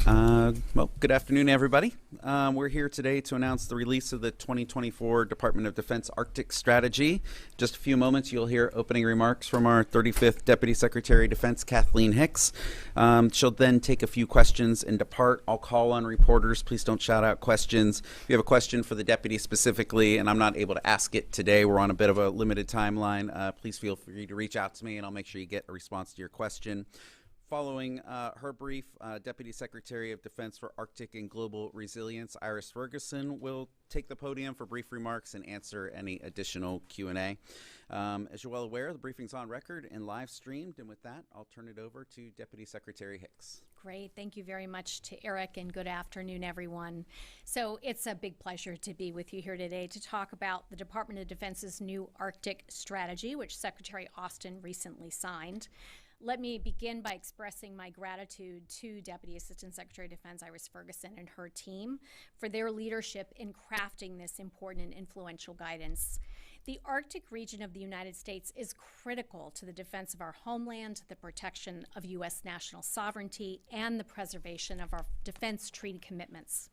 Well, good afternoon, everybody. We're here today to announce the release of the 2024 Department of Defense Arctic Strategy. Just a few moments, you'll hear opening remarks from our 35th Deputy Secretary of Defense, Kathleen Hicks. She'll then take a few questions and depart. I'll call on reporters. Please don't shout out questions. If you have a question for the deputy specifically, and I'm not able to ask it today, we're on a bit of a limited timeline, please feel free to reach out to me, and I'll make sure you get a response to your question. Following her brief, Deputy Secretary of Defense for Arctic and Global Resilience, Iris Ferguson, will take the podium for brief remarks and answer any additional Q&A. As you're well aware, the briefing's on record and live streamed, and with that, I'll turn it over to Deputy Secretary Hicks. Great. Thank you very much to Eric, and good afternoon, everyone. So it's a big pleasure to be with you here today to talk about the Department of Defense's new Arctic strategy, which Secretary Austin recently signed. Let me begin by expressing my gratitude to Deputy Assistant Secretary of Defense Iris Ferguson and her team for their leadership in crafting this important and influential guidance. The Arctic region of the United States is critical to the defense of our homeland, the protection of U.S. national sovereignty, and the preservation of our defense treaty commitments.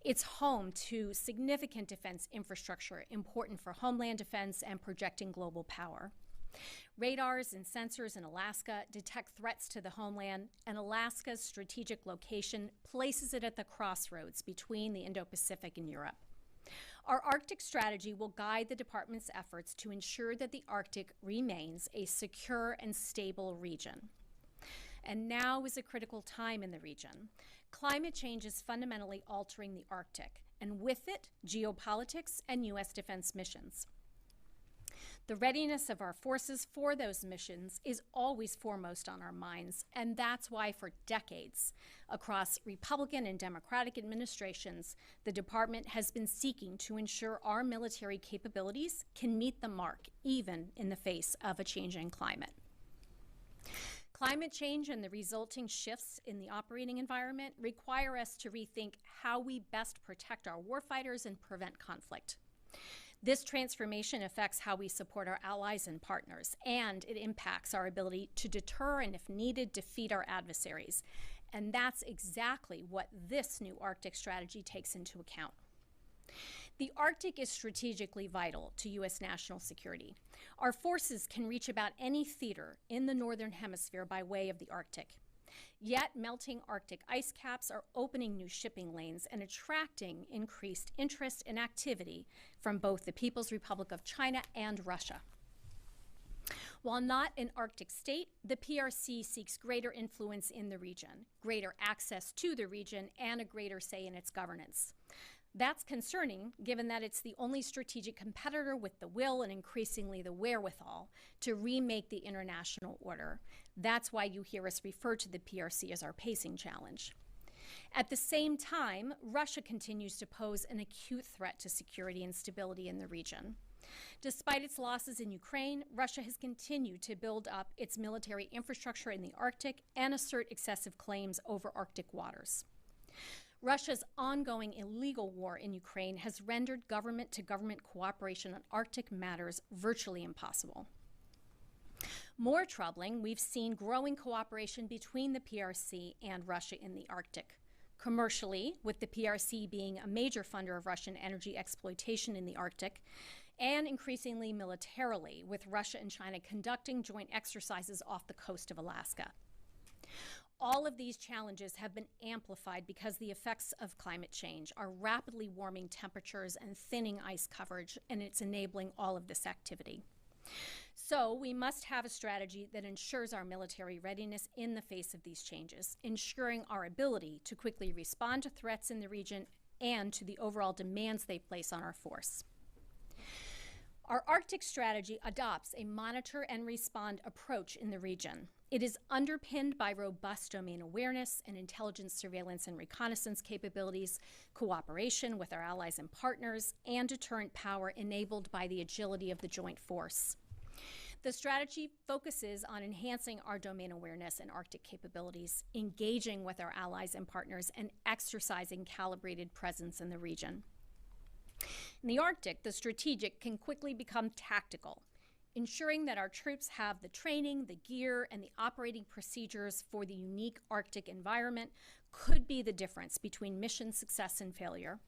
It's home to significant defense infrastructure important for homeland defense and projecting global power. Radars and sensors in Alaska detect threats to the homeland, and Alaska's strategic location places it at the crossroads between the Indo-Pacific and Europe. Our Arctic strategy will guide the department's efforts to ensure that the Arctic remains a secure and stable region. And now is a critical time in the region. Climate change is fundamentally altering the Arctic, and with it, geopolitics and U.S. defense missions. The readiness of our forces for those missions is always foremost on our minds, and that's why for decades, across Republican and Democratic administrations, the department has been seeking to ensure our military capabilities can meet the mark, even in the face of a changing climate. Climate change and the resulting shifts in the operating environment require us to rethink how we best protect our warfighters and prevent conflict. This transformation affects how we support our allies and partners, and it impacts our ability to deter and, if needed, defeat our adversaries. And that's exactly what this new Arctic strategy takes into account. The Arctic is strategically vital to U.S. national security. Our forces can reach about any theater in the Northern Hemisphere by way of the Arctic. Yet melting Arctic ice caps are opening new shipping lanes and attracting increased interest and activity from both the People's Republic of China and Russia. While not an Arctic state, the PRC seeks greater influence in the region, greater access to the region, and a greater say in its governance. That's concerning, given that it's the only strategic competitor with the will and increasingly the wherewithal to remake the international order. That's why you hear us refer to the PRC as our pacing challenge. At the same time, Russia continues to pose an acute threat to security and stability in the region. Despite its losses in Ukraine, Russia has continued to build up its military infrastructure in the Arctic and assert excessive claims over Arctic waters. Russia's ongoing illegal war in Ukraine has rendered government-to-government cooperation on Arctic matters virtually impossible. More troubling, we've seen growing cooperation between the PRC and Russia in the Arctic. Commercially, with the PRC being a major funder of Russian energy exploitation in the Arctic, and increasingly militarily, with Russia and China conducting joint exercises off the coast of Alaska. All of these challenges have been amplified because the effects of climate change are rapidly warming temperatures and thinning ice coverage, and it's enabling all of this activity. So we must have a strategy that ensures our military readiness in the face of these changes, ensuring our ability to quickly respond to threats in the region and to the overall demands they place on our force. Our Arctic strategy adopts a monitor and respond approach in the region. It is underpinned by robust domain awareness and intelligence, surveillance, and reconnaissance capabilities, cooperation with our allies and partners, and deterrent power enabled by the agility of the joint force. The strategy focuses on enhancing our domain awareness and Arctic capabilities, engaging with our allies and partners, and exercising calibrated presence in the region. In the Arctic, the strategic can quickly become tactical. Ensuring that our troops have the training, the gear, and the operating procedures for the unique Arctic environment could be the difference between mission success and failure.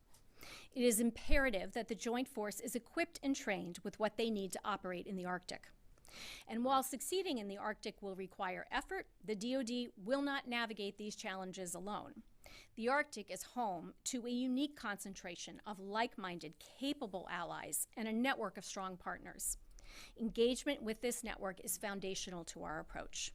It is imperative that the Joint Force is equipped and trained with what they need to operate in the Arctic. And while succeeding in the Arctic will require effort, the DoD will not navigate these challenges alone. The Arctic is home to a unique concentration of like-minded, capable allies and a network of strong partners. Engagement with this network is foundational to our approach.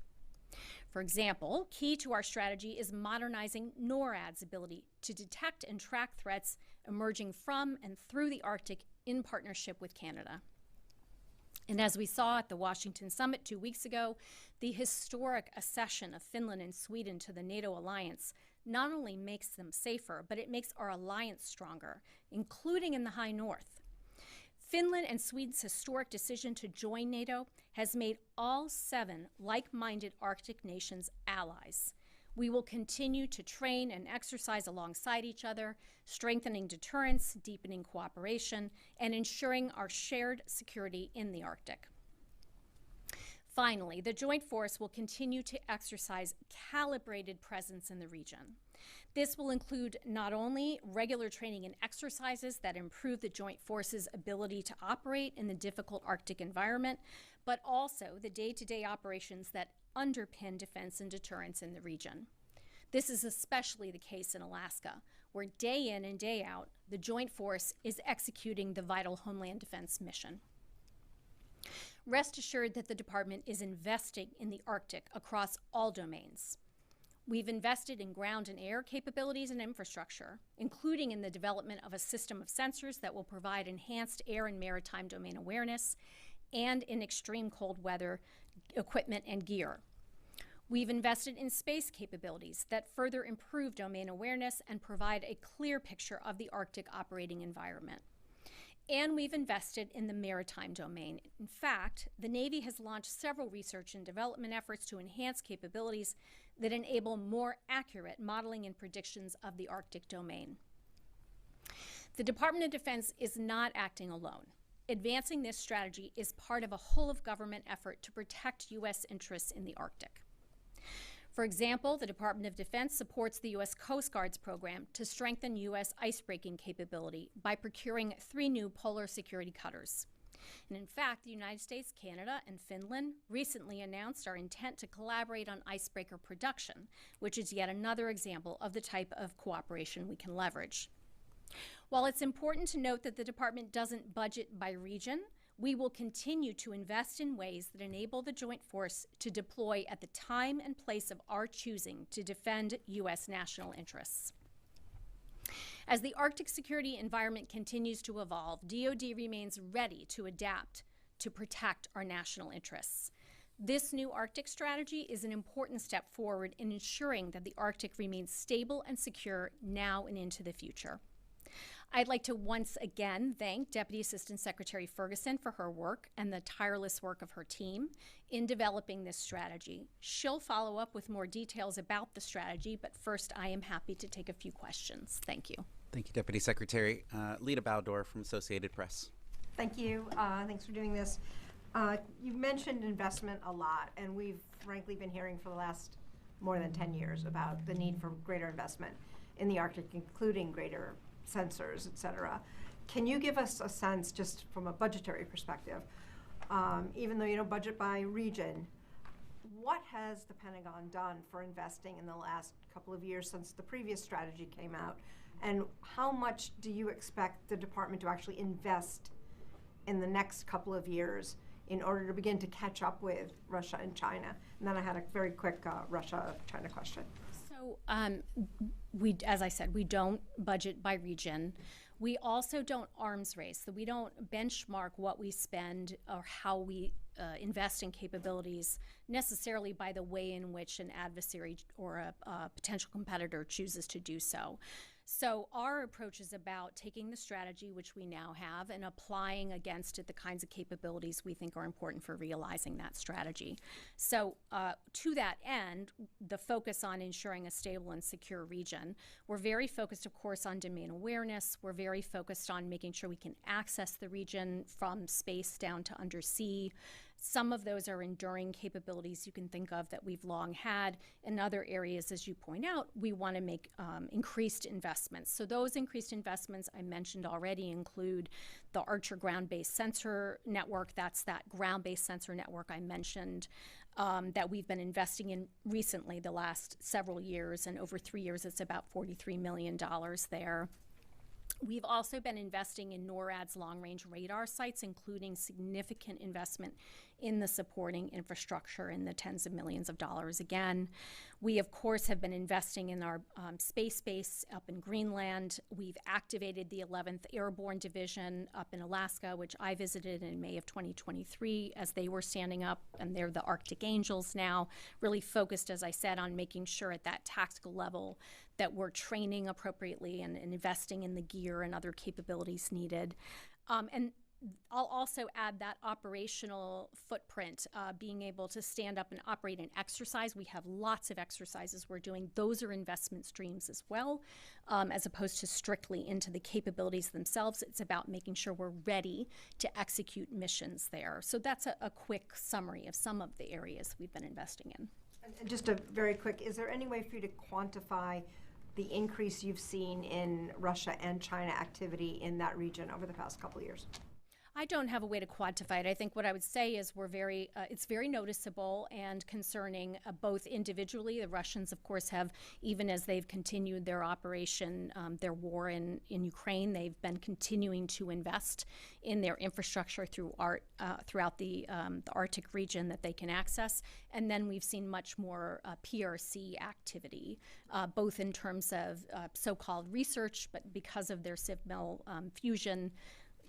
For example, key to our strategy is modernizing NORAD's ability to detect and track threats emerging from and through the Arctic in partnership with Canada. And as we saw at the Washington Summit 2 weeks ago, the historic accession of Finland and Sweden to the NATO alliance not only makes them safer, but it makes our alliance stronger, including in the high north. Finland and Sweden's historic decision to join NATO has made all 7 like-minded Arctic nations allies. We will continue to train and exercise alongside each other, strengthening deterrence, deepening cooperation, and ensuring our shared security in the Arctic. Finally, the Joint Force will continue to exercise calibrated presence in the region. This will include not only regular training and exercises that improve the Joint Force's ability to operate in the difficult Arctic environment, but also the day-to-day operations that underpin defense and deterrence in the region. This is especially the case in Alaska, where day in and day out, the Joint Force is executing the vital Homeland Defense mission. Rest assured that the Department is investing in the Arctic across all domains. We've invested in ground and air capabilities and infrastructure, including in the development of a system of sensors that will provide enhanced air and maritime domain awareness, and in extreme cold weather equipment and gear. We've invested in space capabilities that further improve domain awareness and provide a clear picture of the Arctic operating environment. And we've invested in the maritime domain. In fact, the Navy has launched several research and development efforts to enhance capabilities that enable more accurate modeling and predictions of the Arctic domain. The Department of Defense is not acting alone. Advancing this strategy is part of a whole-of-government effort to protect U.S. interests in the Arctic. For example, the Department of Defense supports the U.S. Coast Guard's program to strengthen U.S. icebreaking capability by procuring 3 new polar security cutters. And in fact, the United States, Canada, and Finland recently announced our intent to collaborate on icebreaker production, which is yet another example of the type of cooperation we can leverage. While it's important to note that the Department doesn't budget by region, we will continue to invest in ways that enable the Joint Force to deploy at the time and place of our choosing to defend U.S. national interests. As the Arctic security environment continues to evolve, DoD remains ready to adapt to protect our national interests. This new Arctic strategy is an important step forward in ensuring that the Arctic remains stable and secure now and into the future. I'd like to once again thank Deputy Assistant Secretary Ferguson for her work and the tireless work of her team in developing this strategy. She'll follow up with more details about the strategy, but first I am happy to take a few questions. Thank you. Thank you, Deputy Secretary. Lita Bowdor from Associated Press. Thank you. Thanks for doing this. You've mentioned investment a lot, and we've frankly been hearing for the last more than 10 years about the need for greater investment in the Arctic, including greater sensors, et cetera. Can you give us a sense, just from a budgetary perspective, even though you don't budget by region, what has the Pentagon done for investing in the last couple of years since the previous strategy came out? And how much do you expect the department to actually invest in the next couple of years in order to begin to catch up with Russia and China? And then I had a very quick Russia-China question. So, as I said, we don't budget by region. We also don't arms race. So we don't benchmark what we spend or how we invest in capabilities necessarily by the way in which an adversary or a potential competitor chooses to do so. So our approach is about taking the strategy, which we now have, and applying against it the kinds of capabilities we think are important for realizing that strategy. So to that end, the focus on ensuring a stable and secure region, we're very focused, of course, on domain awareness. We're very focused on making sure we can access the region from space down to undersea, Some of those are enduring capabilities you can think of that we've long had. In other areas, as you point out, we want to make increased investments. So those increased investments I mentioned already include the Archer ground-based sensor network. That's that ground-based sensor network I mentioned that we've been investing in recently, the last several years, and over 3 years, it's about $43 million there. We've also been investing in NORAD's long-range radar sites, including significant investment in the supporting infrastructure in the tens of millions of dollars again. We, of course, have been investing in our space base up in Greenland. We've activated the 11th Airborne Division up in Alaska, which I visited in May of 2023 as they were standing up, and they're the Arctic Angels now, really focused, as I said, on making sure at that tactical level that we're training appropriately and investing in the gear and other capabilities needed. And I'll also add that operational footprint, being able to stand up and operate an exercise. We have lots of exercises we're doing. Those are investment streams as well, as opposed to strictly into the capabilities themselves. It's about making sure we're ready to execute missions there. So that's a quick summary of some of the areas we've been investing in. And just a very quick, is there any way for you to quantify the increase you've seen in Russia and China activity in that region over the past couple of years? I don't have a way to quantify it. I think what I would say is it's very noticeable and concerning, both individually. The Russians, of course, have, even as they've continued their operation, their war in Ukraine, they've been continuing to invest in their infrastructure throughout the Arctic region that they can access. And then we've seen much more PRC activity, both in terms of so-called research, but because of their civil fusion,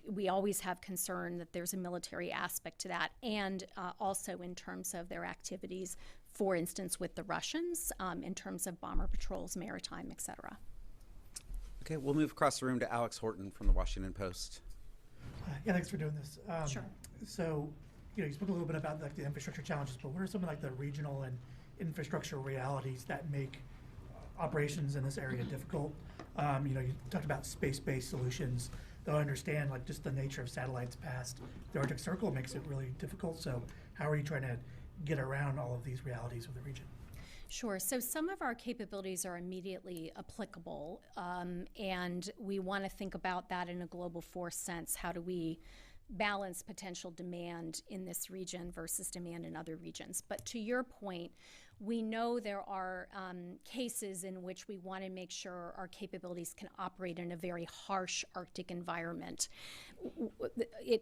we always have concern that there's a military aspect to that, and also in terms of their activities, for instance, with the Russians, in terms of bomber patrols, maritime, et cetera. Okay, we'll move across the room to Alex Horton from the Washington Post. Yeah, thanks for doing this. Sure. So, you spoke a little bit about the infrastructure challenges, but what are some of the regional and infrastructure realities that make operations in this area difficult? You talked about space-based solutions. Though I understand just the nature of satellites past the Arctic Circle makes it really difficult. So how are you trying to get around all of these realities of the region? Sure. So some of our capabilities are immediately applicable, and we want to think about that in a global force sense. How do we balance potential demand in this region versus demand in other regions? But to your point, we know there are cases in which we want to make sure our capabilities can operate in a very harsh Arctic environment.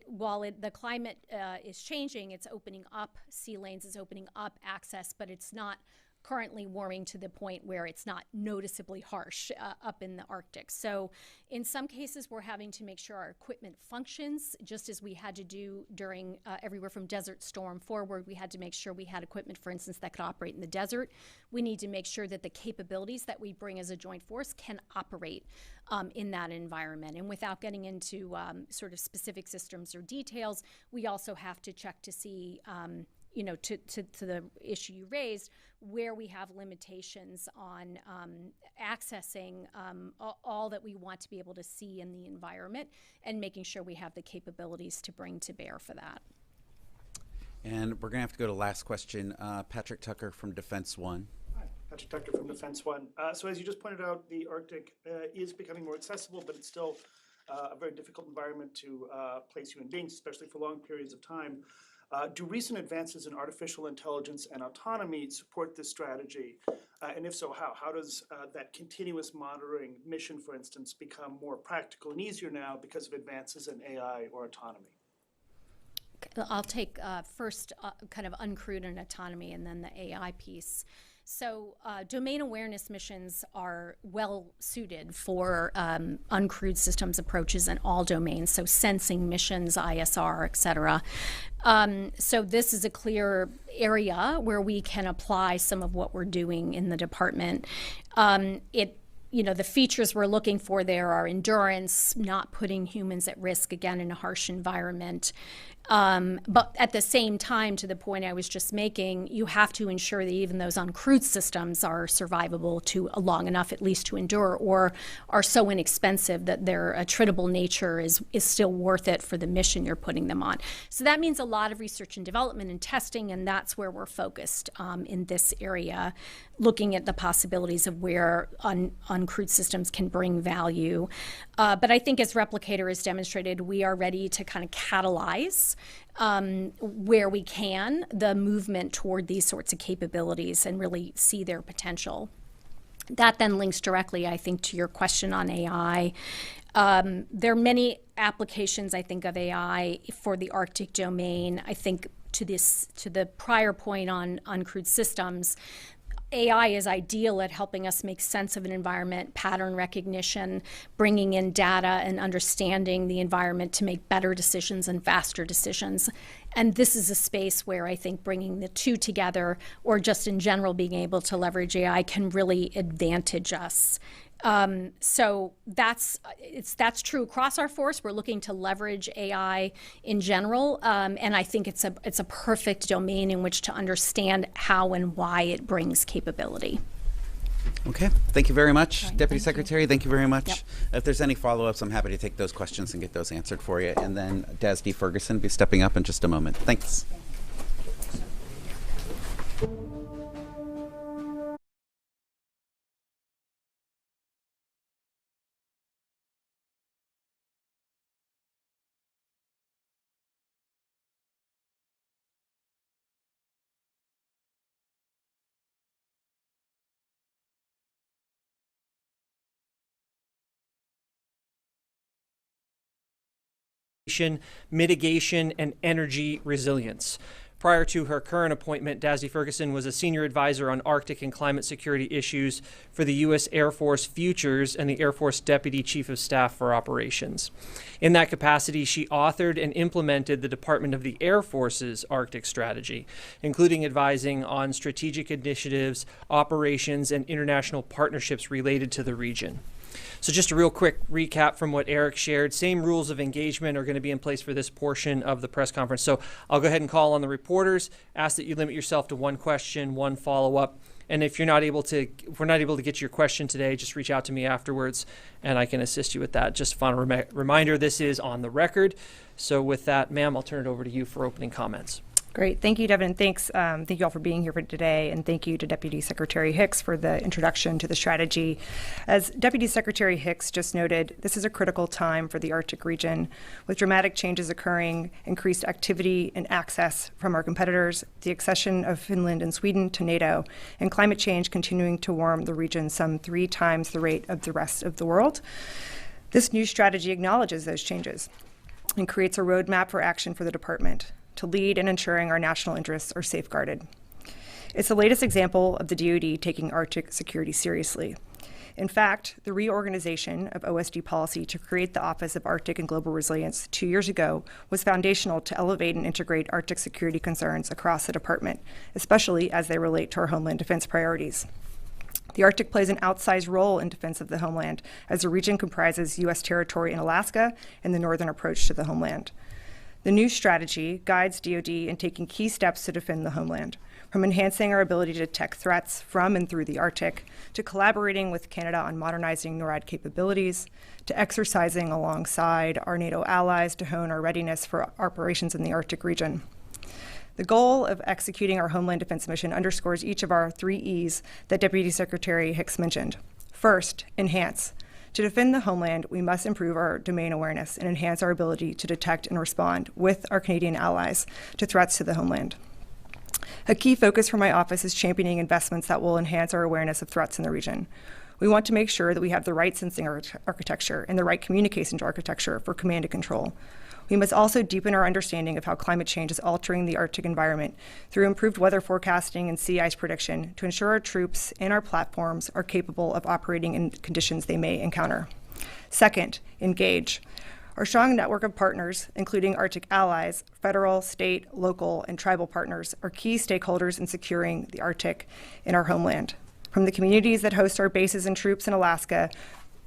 While the climate is changing, it's opening up sea lanes, it's opening up access, but it's not currently warming to the point where it's not noticeably harsh up in the Arctic. So in some cases, we're having to make sure our equipment functions, just as we had to do during everywhere from Desert Storm forward. We had to make sure we had equipment, for instance, that could operate in the desert. We need to make sure that the capabilities that we bring as a joint force can operate in that environment. And without getting into sort of specific systems or details, we also have to check to see to the issue you raised, where we have limitations on accessing all that we want to be able to see in the environment, and making sure we have the capabilities to bring to bear for that. And we're going to have to go to last question. Patrick Tucker from Defense One. Hi, Patrick Tucker from Defense One. So as you just pointed out, the Arctic is becoming more accessible, but it's still a very difficult environment to place human beings, especially for long periods of time. Do recent advances in artificial intelligence and autonomy support this strategy? And if so, how? How does that continuous monitoring mission, for instance, become more practical and easier now because of advances in AI or autonomy? I'll take first kind of uncrewed and autonomy, and then the AI piece. So domain awareness missions are well suited for uncrewed systems approaches in all domains, so sensing missions, ISR, et cetera. So this is a clear area where we can apply some of what we're doing in the department. The features we're looking for there are endurance, not putting humans at risk, again, in a harsh environment, But at the same time, to the point I was just making, you have to ensure that even those uncrewed systems are survivable to long enough at least to endure, or are so inexpensive that their attritable nature is still worth it for the mission you're putting them on. So that means a lot of research and development and testing, and that's where we're focused in this area, looking at the possibilities of where uncrewed systems can bring value. But I think as Replicator has demonstrated, we are ready to kind of catalyze where we can the movement toward these sorts of capabilities and really see their potential. That then links directly, I think, to your question on AI. There are many applications, I think, of AI for the Arctic domain. I think to the prior point on uncrewed systems, AI is ideal at helping us make sense of an environment, pattern recognition, bringing in data and understanding the environment to make better decisions and faster decisions. And this is a space where I think bringing the two together, or just in general being able to leverage AI, can really advantage us. So that's true across our force. We're looking to leverage AI in general, and I think it's a perfect domain in which to understand how and why it brings capability. Okay, thank you very much, Right, Deputy thank Secretary. Thank you very much. Yep. If there's any follow-ups, I'm happy to take those questions and get those answered for you. And then Dasdy Ferguson will be stepping up in just a moment. Thanks. Mitigation, and energy resilience. Prior to her current appointment, Dasdy Ferguson was a senior advisor on Arctic and climate security issues for the U.S. Air Force Futures and the Air Force Deputy Chief of Staff for Operations. In that capacity, she authored and implemented the Department of the Air Force's Arctic strategy, including advising on strategic initiatives, operations, and international partnerships related to the region. So just a real quick recap from what Eric shared. Same rules of engagement are going to be in place for this portion of the press conference. So I'll go ahead and call on the reporters, ask that you limit yourself to one question, one follow-up. And if we're not able to get your question today, just reach out to me afterwards and I can assist you with that. Just a final reminder, this is on the record. So with that, ma'am, I'll turn it over to you for opening comments. Great. Thank you, Devin. Thanks. Thank you all for being here for today. And thank you to Deputy Secretary Hicks for the introduction to the strategy. As Deputy Secretary Hicks just noted, this is a critical time for the Arctic region, with dramatic changes occurring, increased activity and access from our competitors, the accession of Finland and Sweden to NATO, and climate change continuing to warm the region some 3 times the rate of the rest of the world. This new strategy acknowledges those changes and creates a roadmap for action for the department to lead in ensuring our national interests are safeguarded. It's the latest example of the DoD taking Arctic security seriously. In fact, the reorganization of OSD policy to create the Office of Arctic and Global Resilience 2 years ago was foundational to elevate and integrate Arctic security concerns across the department, especially as they relate to our homeland defense priorities. The Arctic plays an outsized role in defense of the homeland, as the region comprises U.S. territory in Alaska and the northern approach to the homeland. The new strategy guides DoD in taking key steps to defend the homeland, from enhancing our ability to detect threats from and through the Arctic, to collaborating with Canada on modernizing NORAD capabilities, to exercising alongside our NATO allies to hone our readiness for operations in the Arctic region. The goal of executing our Homeland Defense mission underscores each of our 3 E's that Deputy Secretary Hicks mentioned. First, enhance. To defend the homeland, we must improve our domain awareness and enhance our ability to detect and respond with our Canadian allies to threats to the homeland. A key focus for my office is championing investments that will enhance our awareness of threats in the region. We want to make sure that we have the right sensing architecture and the right communications architecture for command and control. We must also deepen our understanding of how climate change is altering the Arctic environment through improved weather forecasting and sea ice prediction to ensure our troops and our platforms are capable of operating in conditions they may encounter. Second, engage. Our strong network of partners, including Arctic allies, federal, state, local, and tribal partners, are key stakeholders in securing the Arctic in our homeland. From the communities that host our bases and troops in Alaska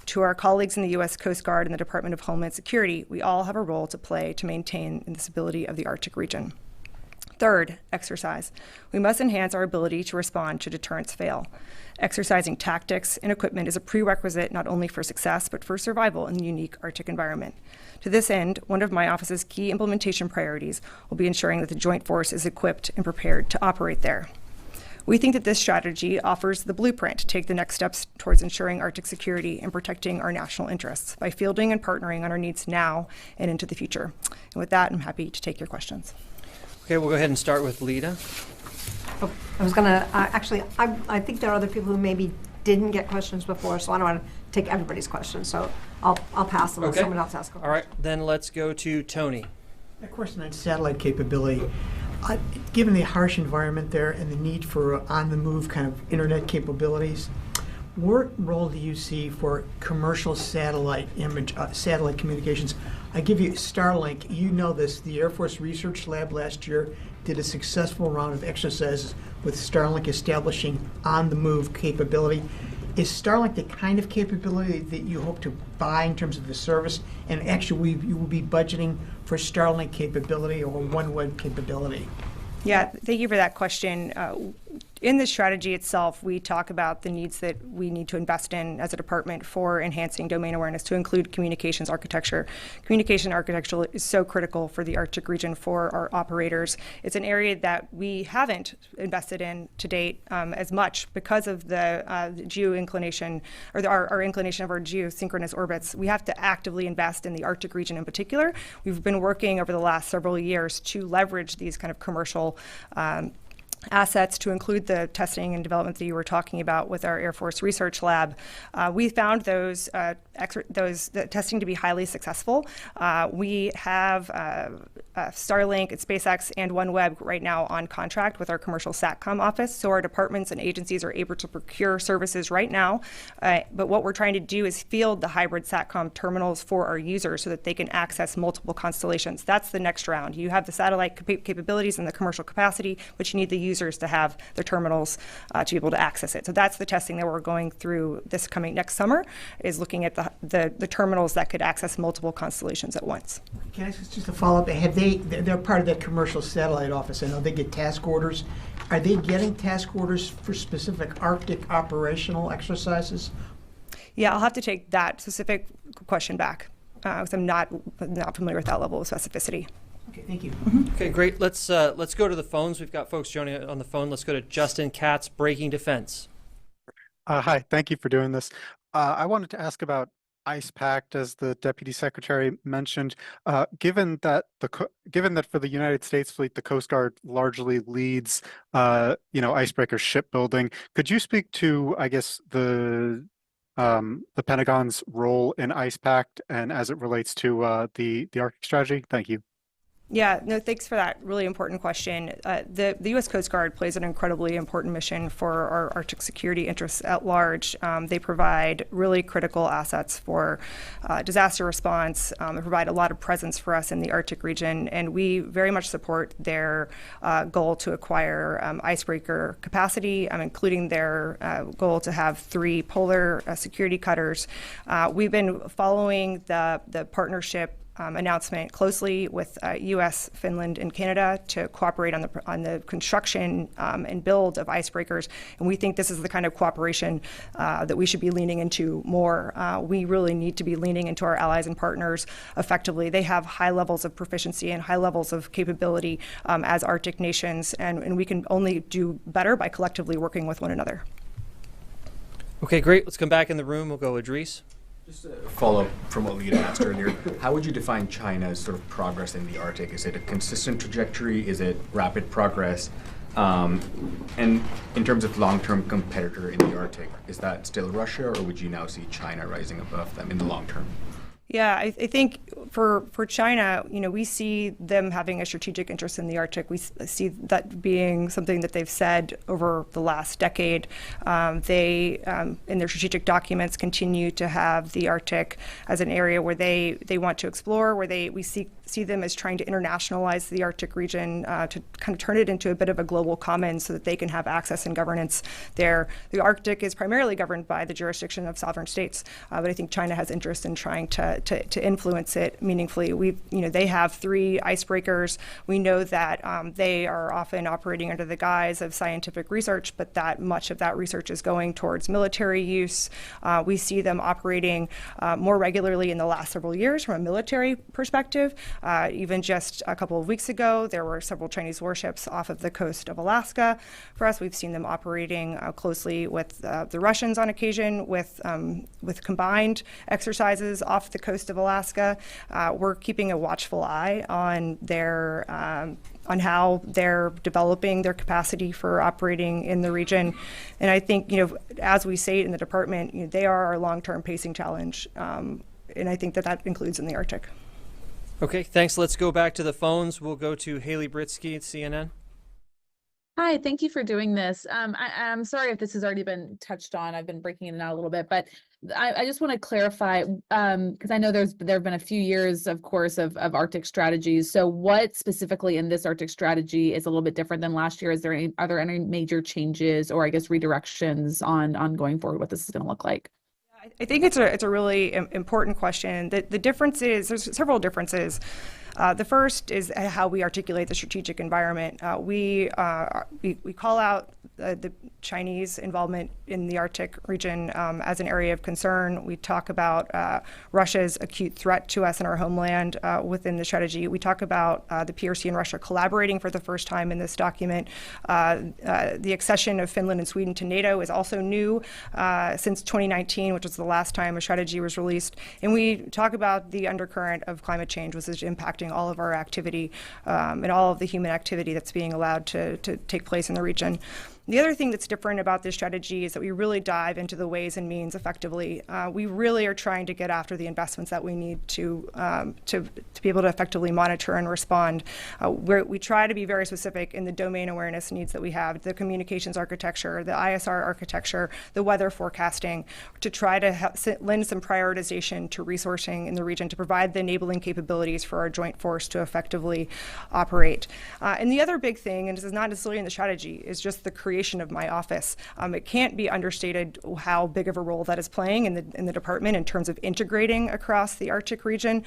To our colleagues in the U.S. Coast Guard and the Department of Homeland Security, we all have a role to play to maintain the stability of the Arctic region. Third, exercise. We must enhance our ability to respond should deterrents fail. Exercising tactics and equipment is a prerequisite not only for success, but for survival in the unique Arctic environment. To this end, one of my office's key implementation priorities will be ensuring that the Joint Force is equipped and prepared to operate there. We think that this strategy offers the blueprint to take the next steps towards ensuring Arctic security and protecting our national interests by fielding and partnering on our needs now and into the future. And with that, I'm happy to take your questions. Okay, we'll go ahead and start with Lita. Oh, I was gonna, actually, I think there are other people who maybe didn't get questions before, so I don't want to take everybody's questions, so I'll pass them, let someone else ask a question. All right, then let's go to Tony. A question on satellite capability. Given the harsh environment there and the need for on-the-move kind of internet capabilities, what role do you see for commercial satellite satellite communications? I give you Starlink. You know this. The Air Force Research Lab last year did a successful round of exercises with Starlink establishing on-the-move capability. Is Starlink the kind of capability that you hope to buy in terms of the service? And actually, you will be budgeting for Starlink capability or OneWeb capability? Yeah, thank you for that question. In the strategy itself, we talk about the needs that we need to invest in as a department for enhancing domain awareness to include communications architecture. Communication architecture is so critical for the Arctic region for our operators. It's an area that we haven't invested in to date as much because of the geo-inclination, or our inclination of our geosynchronous orbits. We have to actively invest in the Arctic region in particular. We've been working over the last several years to leverage these kind of commercial assets to include the testing and development that you were talking about with our Air Force Research Lab. We found those the testing to be highly successful. We have Starlink, SpaceX, and OneWeb right now on contract with our commercial SATCOM office, so our departments and agencies are able to procure services right now. But what we're trying to do is field the hybrid SATCOM terminals for our users so that they can access multiple constellations. That's the next round. You have the satellite capabilities and the commercial capacity, but you need the users to have their terminals to be able to access it. So that's the testing that we're going through this coming next summer, is looking at the terminals that could access multiple constellations at once. Can I just a follow-up? They're part of that commercial satellite office. I know they get task orders. Are they getting task orders for specific Arctic operational exercises? Yeah, I'll have to take that specific question back because I'm not familiar with that level of specificity. Okay, thank you. Okay, great. Let's go to the phones. We've got folks joining on the phone. Let's go to Justin Katz, Breaking Defense. Hi, thank you for doing this. I wanted to ask about Ice Pact, as the Deputy Secretary mentioned. Given that for the United States fleet, the Coast Guard largely leads, icebreaker shipbuilding, could you speak to, I guess, the Pentagon's role in Ice Pact and as it relates to the Arctic strategy? Thank you. Yeah, no, thanks for that really important question. The U.S. Coast Guard plays an incredibly important mission for our Arctic security interests at large. They provide really critical assets for disaster response. They provide a lot of presence for us in the Arctic region, and we very much support their goal to acquire icebreaker capacity, including their goal to have 3 polar security cutters. We've been following the partnership announcement closely with U.S., Finland, and Canada to cooperate on the construction and build of icebreakers, and we think this is the kind of cooperation that we should be leaning into more. We really need to be leaning into our allies and partners effectively. They have high levels of proficiency and high levels of capability as Arctic nations, and we can only do better by collectively working with one another. Okay, great. Let's come back in the room. We'll go Idris. Just a follow-up from what Lita asked earlier, how would you define China's sort of progress in the Arctic? Is it a consistent trajectory? Is it rapid progress? And in terms of long-term competitor in the Arctic, is that still Russia, or would you now see China rising above them in the long term? Yeah, I think for China, we see them having a strategic interest in the Arctic. We see that being something that they've said over the last decade. They, in their strategic documents, continue to have the Arctic as an area where they want to explore, where we see see them as trying to internationalize the Arctic region to kind of turn it into a bit of a global commons so that they can have access and governance there. The Arctic is primarily governed by the jurisdiction of sovereign states, but I think China has interest in trying to influence it meaningfully. They have 3 icebreakers. We know that they are often operating under the guise of scientific research, but that much of that research is going towards military use. We see them operating more regularly in the last several years from a military perspective. Even just a couple of weeks ago, there were several Chinese warships off of the coast of Alaska. For us, we've seen them operating closely with the Russians on occasion with combined exercises off the coast of Alaska. We're keeping a watchful eye on their on how they're developing their capacity for operating in the region. And I think, as we say in the department, they are our long-term pacing challenge. And I think that includes in the Arctic. Okay, thanks. Let's go back to the phones. We'll go to Haley Britsky at CNN. Hi, thank you for doing this. I'm sorry if this has already been touched on. I've been breaking in and out a little bit, but I just want to clarify, because I know there have been a few years, of course, of Arctic strategies. So what specifically in this Arctic strategy is a little bit different than last year? Are there any major changes or I guess redirections on going forward, what this is going to look like? I think it's a really important question. The difference is, there's several differences. The first is how we articulate the strategic environment. We call out the Chinese involvement in the Arctic region as an area of concern. We talk about Russia's acute threat to us in our homeland within the strategy. We talk about the PRC and Russia collaborating for the first time in this document. The accession of Finland and Sweden to NATO is also new since 2019, which was the last time a strategy was released. And we talk about the undercurrent of climate change, which is impacting all of our activity and all of the human activity that's being allowed to take place in the region. The other thing that's different about this strategy is that we really dive into the ways and means effectively. We really are trying to get after the investments that we need to be able to effectively monitor and respond. We try to be very specific in the domain awareness needs that we have, the communications architecture, the ISR architecture, the weather forecasting, to try to lend some prioritization to resourcing in the region to provide the enabling capabilities for our joint force to effectively operate. And the other big thing, and this is not necessarily in the strategy, is just the creation of my office. It can't be understated how big of a role that is playing in the department in terms of integrating across the Arctic region.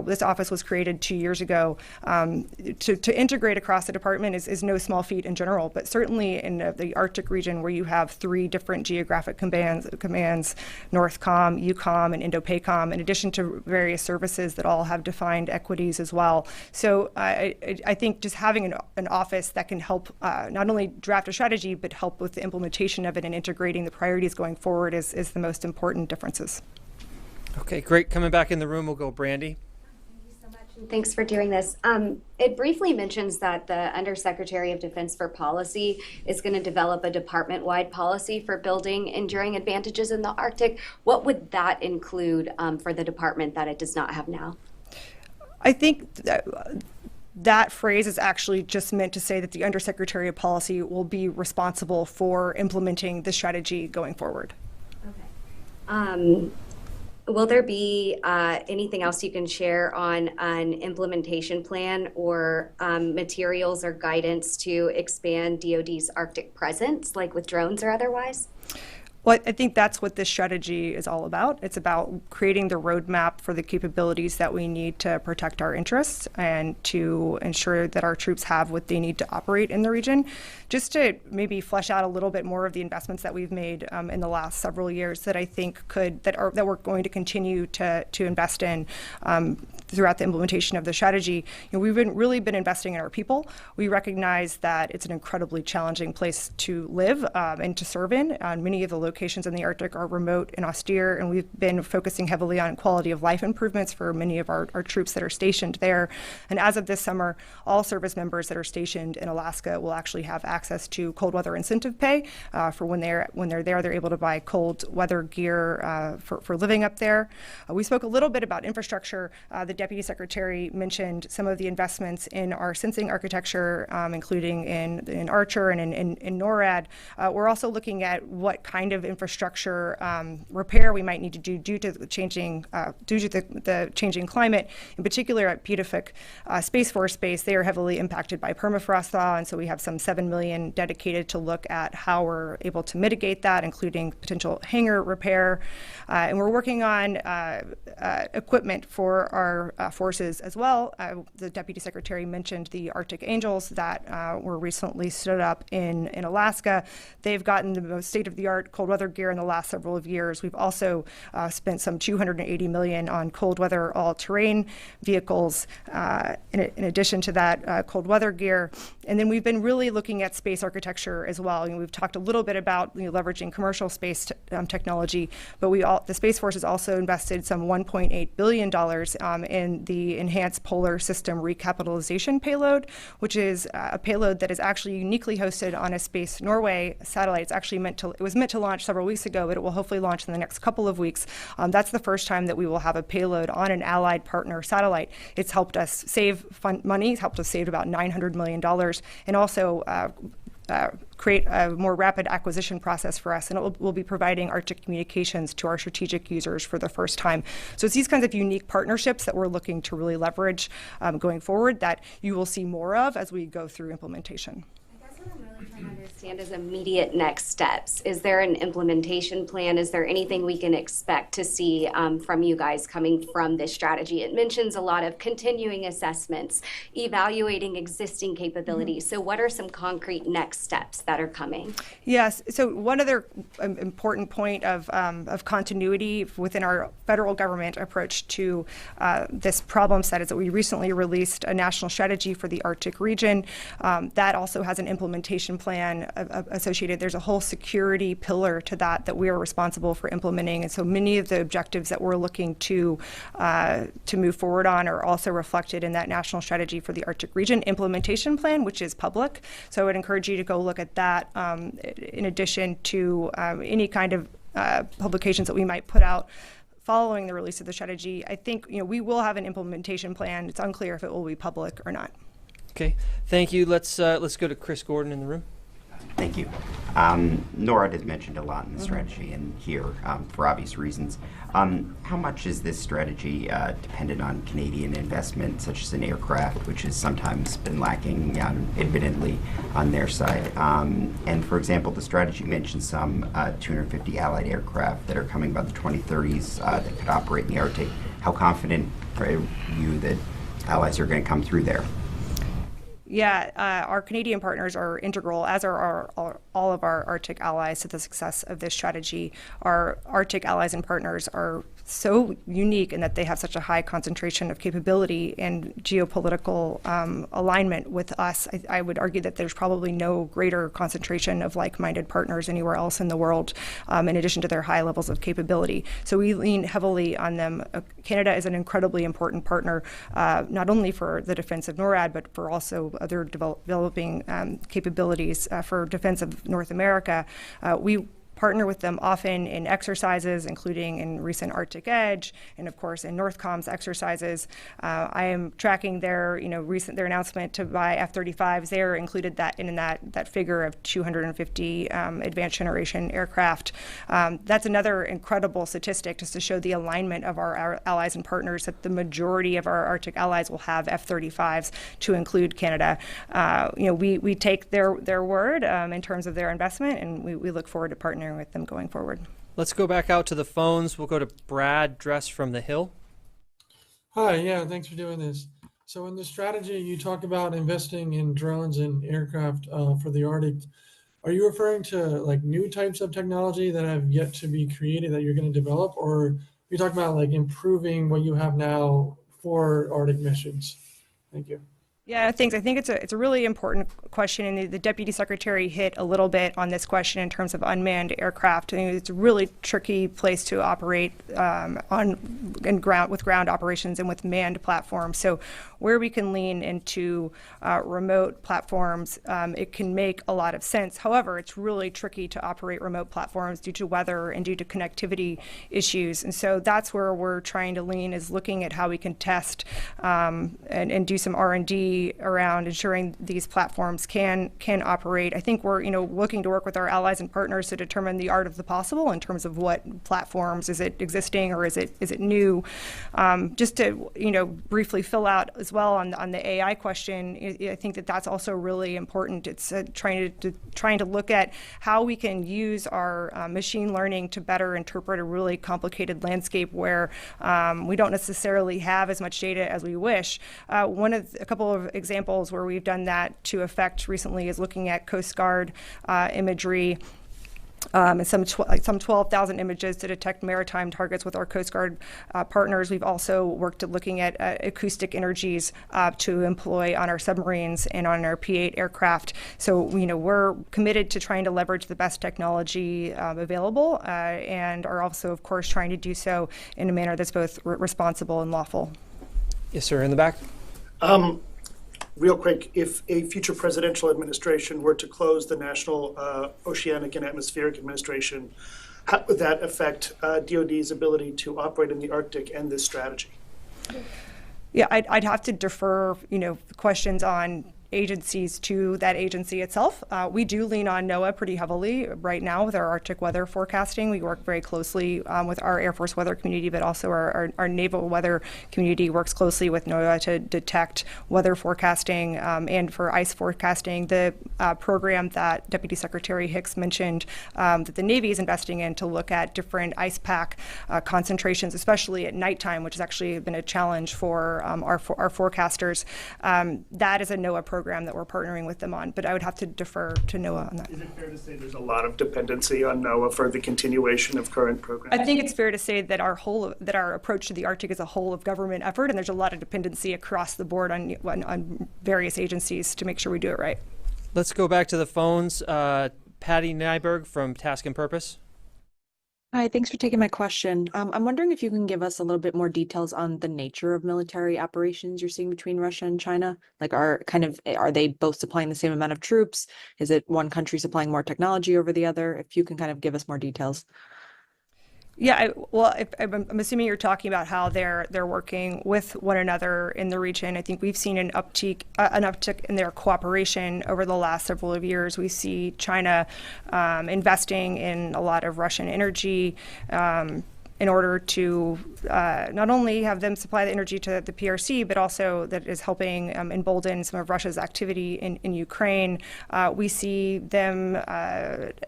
This office was created 2 years ago. To integrate across the department is no small feat in general, but certainly in the Arctic region where you have 3 different geographic commands, NORTHCOM, EUCOM, and INDOPACOM, in addition to various services that all have defined equities as well. So I think just having an office that can help not only draft a strategy, but help with the implementation of it and integrating the priorities going forward is the most important differences. Okay, great. Coming back in the room, we'll go Brandy. Thank you so much, and thanks for doing this. It briefly mentions that the Undersecretary of Defense for Policy is going to develop a department-wide policy for building enduring advantages in the Arctic. What would that include for the department that it does not have now? I think that phrase is actually just meant to say that the Undersecretary of Policy will be responsible for implementing the strategy going forward. Okay. Will there be anything else you can share on an implementation plan or materials or guidance to expand DoD's Arctic presence, like with drones or otherwise? Well, I think that's what this strategy is all about. It's about creating the roadmap for the capabilities that we need to protect our interests and to ensure that our troops have what they need to operate in the region. Just to maybe flesh out a little bit more of the investments that we've made in the last several years that I think that we're going to continue to invest in throughout the implementation of the strategy. We've really been investing in our people. We recognize that it's an incredibly challenging place to live and to serve in. Many of the locations in the Arctic are remote and austere, and we've been focusing heavily on quality of life improvements for many of our troops that are stationed there. And as of this summer, all service members that are stationed in Alaska will actually have access to cold weather incentive pay for when they're there. They're able to buy cold weather gear for living up there. We spoke a little bit about infrastructure. The Deputy Secretary mentioned some of the investments in our sensing architecture, including in Archer and in NORAD. We're also looking at what kind of of infrastructure repair we might need to do due to the changing climate. In particular, at Butefik Space Force Base, they are heavily impacted by permafrost thaw, and so we have some $7 million dedicated to look at how we're able to mitigate that, including potential hangar repair. And we're working on equipment for our forces as well. The Deputy Secretary mentioned the Arctic Angels that were recently stood up in Alaska. They've gotten the most state-of-the-art cold weather gear in the last several of years. We've also spent some $280 million on cold weather all-terrain vehicles in addition to that cold weather gear. And then we've been really looking at space architecture as well. We've talked a little bit about leveraging commercial space technology, but the Space Force has also invested some $1.8 billion in the Enhanced Polar System Recapitalization Payload, which is a payload that is actually uniquely hosted on a Space Norway satellite. It was meant to launch several weeks ago, but it will hopefully launch in the next couple of weeks. That's the first time that we will have a payload on an allied partner satellite. It's helped us save money. It's helped us save about $900 million, and also create a more rapid acquisition process for us, and we'll be providing Arctic communications to our strategic users for the first time. So it's these kinds of unique partnerships that we're looking to really leverage going forward that you will see more of as we go through implementation. What I'm really trying to understand is immediate next steps. Is there an implementation plan? Is there anything we can expect to see from you guys coming from this strategy? It mentions a lot of continuing assessments, evaluating existing capabilities. So what are some concrete next steps that are coming? Yes, so one other important point of continuity within our federal government approach to this problem set is that we recently released a national strategy for the Arctic region. That also has an implementation plan associated. There's a whole security pillar to that we are responsible for implementing, and so many of the objectives that we're looking to move forward on are also reflected in that national strategy for the Arctic region implementation plan, which is public. So I would encourage you to go look at that in addition to any kind of publications that we might put out following the release of the strategy. I think we will have an implementation plan. It's unclear if it will be public or not. Okay, thank you. Let's go to Chris Gordon in the room. Thank you. NORAD has mentioned a lot in the strategy and here for obvious reasons. How much is this strategy dependent on Canadian investment, such as an aircraft, which has sometimes been lacking, admittedly, on their side? And for example, the strategy mentions some 250 Allied aircraft that are coming by the 2030s that could operate in the Arctic. How confident are you that allies are going to come through there? Yeah, our Canadian partners are integral, as are all of our Arctic allies, to the success of this strategy. Our Arctic allies and partners are so unique in that they have such a high concentration of capability and geopolitical alignment with us. I would argue that there's probably no greater concentration of like-minded partners anywhere else in the world, in addition to their high levels of capability. So we lean heavily on them. Canada is an incredibly important partner, not only for the defense of NORAD, but for also other developing capabilities for defense of North America. We partner with them often in exercises, including in recent Arctic Edge, and of course in NORTHCOM's exercises. I am tracking their their announcement to buy F-35s. They're included in that figure of 250 advanced generation aircraft. That's another incredible statistic, just to show the alignment of our allies and partners, that the majority of our Arctic allies will have F-35s, to include Canada. We take their word in terms of their investment, and we look forward to partnering with them going forward. Let's go back out to the phones. We'll go to Brad Dress from the Hill. Hi, yeah, thanks for doing this. So in the strategy, you talked about investing in drones and aircraft for the Arctic. Are you referring to like new types of technology that have yet to be created that you're going to develop, or are you talking about like improving what you have now for Arctic missions? Thank you. Yeah, thanks. I think it's a really important question, and the Deputy Secretary hit a little bit on this question in terms of unmanned aircraft. I mean, it's a really tricky place to operate with ground operations and with manned platforms. So where we can lean into remote platforms, it can make a lot of sense. However, it's really tricky to operate remote platforms due to weather and due to connectivity issues. And so that's where we're trying to lean, is looking at how we can test and do some R&D be around ensuring these platforms can operate. I think we're looking to work with our allies and partners to determine the art of the possible in terms of what platforms, is it existing or is it new. Just to briefly fill out as well on the AI question, I think that's also really important. It's trying to look at how we can use our machine learning to better interpret a really complicated landscape where we don't necessarily have as much data as we wish. A couple of examples where we've done that to effect recently is looking at Coast Guard imagery. And some 12,000 images to detect maritime targets with our Coast Guard partners. We've also worked at looking at acoustic energies to employ on our submarines and on our P-8 aircraft. So, we're committed to trying to leverage the best technology available and are also, of course, trying to do so in a manner that's both responsible and lawful. Yes, sir, in the back. Real quick, if a future presidential administration were to close the National Oceanic and Atmospheric Administration, how would that affect DoD's ability to operate in the Arctic and this strategy? Yeah, I'd have to defer, questions on agencies to that agency itself. We do lean on NOAA pretty heavily right now with our Arctic weather forecasting. We work very closely with our Air Force weather community, but also our naval weather community works closely with NOAA to detect weather forecasting and for ice forecasting. The program that Deputy Secretary Hicks mentioned that the Navy is investing in to look at different ice pack concentrations, especially at nighttime, which has actually been a challenge for our forecasters. That is a NOAA program that we're partnering with them on, but I would have to defer to NOAA on that. Is it fair to say there's a lot of dependency on NOAA for the continuation of current programs? I think it's fair to say that our approach to the Arctic is a whole of government effort, and there's a lot of dependency across the board on various agencies to make sure we do it right. Let's go back to the phones. Patty Nyberg from Task and Purpose. Hi, thanks for taking my question. I'm wondering if you can give us a little bit more details on the nature of military operations you're seeing between Russia and China. Like, are they both supplying the same amount of troops? Is it one country supplying more technology over the other? If you can kind of give us more details. Yeah, I'm assuming you're talking about how they're working with one another in the region. I think we've seen an uptick in their cooperation over the last several of years. We see China investing in a lot of Russian energy in order to not only have them supply the energy to the PRC, but also that is helping embolden some of Russia's activity in Ukraine. We see them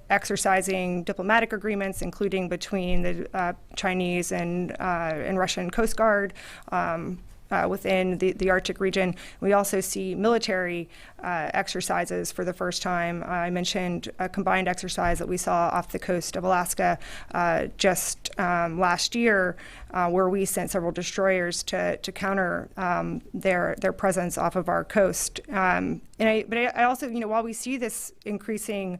exercising diplomatic agreements, including between the Chinese and Russian Coast Guard. Within the Arctic region. We also see military exercises for the first time. I mentioned a combined exercise that we saw off the coast of Alaska just last year, where we sent several destroyers to counter their presence off of our coast. But I also, while we see this increasing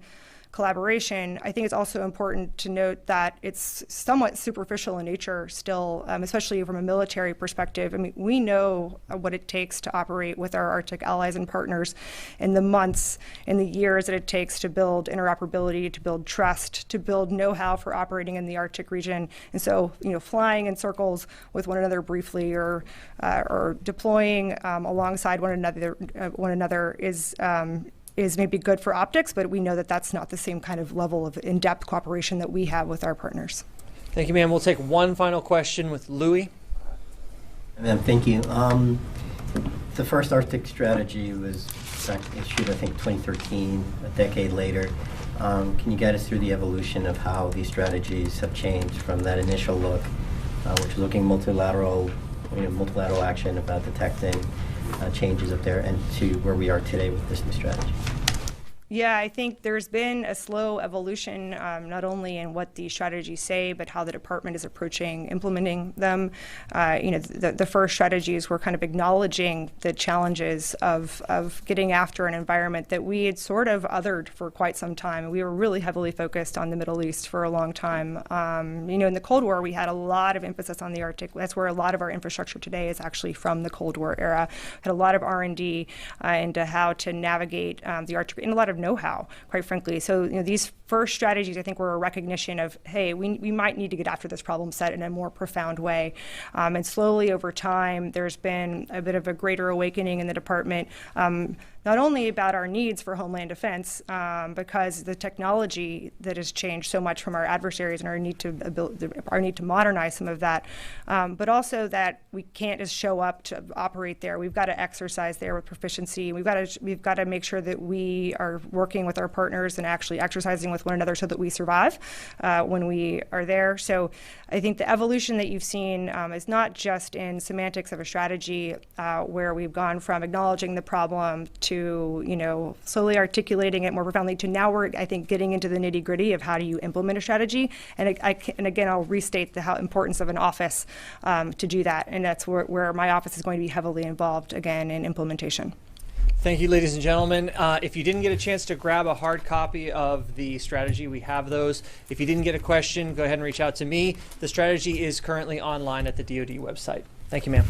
collaboration, I think it's also important to note that it's somewhat superficial in nature still, especially from a military perspective. I mean, we know what it takes to operate with our Arctic allies and partners in the months and the years that it takes to build interoperability, to build trust, to build know-how for operating in the Arctic region. And so, flying in circles with one another briefly or deploying alongside one another is maybe good for optics, but we know that that's not the same kind of level of in-depth cooperation that we have with our partners. Thank you, ma'am. We'll take one final question with Louis. Ma'am, thank you. The first Arctic strategy was issued, I think, 2013, a decade later. Can you guide us through the evolution of how these strategies have changed from that initial look, which was looking multilateral action about detecting changes up there, and to where we are today with this new strategy? Yeah, I think there's been a slow evolution, not only in what the strategies say, but how the department is approaching implementing them. The first strategies were kind of acknowledging the challenges of getting after an environment that we had sort of othered for quite some time. We were really heavily focused on the Middle East for a long time. In the Cold War, we had a lot of emphasis on the Arctic. That's where a lot of our infrastructure today is actually from the Cold War era. Had a lot of R&D into how to navigate the Arctic, and a lot of of know-how, quite frankly. So these first strategies, I think, were a recognition of, hey, we might need to get after this problem set in a more profound way. And slowly over time, there's been a bit of a greater awakening in the department, not only about our needs for homeland defense, because the technology that has changed so much from our adversaries and our need to modernize some of that, but also that we can't just show up to operate there. We've got to exercise there with proficiency. We've got to make sure that we are working with our partners and actually exercising with one another so that we survive when we are there. So I think the evolution that you've seen is not just in semantics of a strategy where we've gone from acknowledging the problem to slowly articulating it more profoundly to now we're, I think, getting into the nitty gritty of how do you implement a strategy. And again, I'll restate the importance of an office to do that. And that's where my office is going to be heavily involved again in implementation. Thank you, ladies and gentlemen. If you didn't get a chance to grab a hard copy of the strategy, we have those. If you didn't get a question, go ahead and reach out to me. The strategy is currently online at the DoD website. Thank you, ma'am.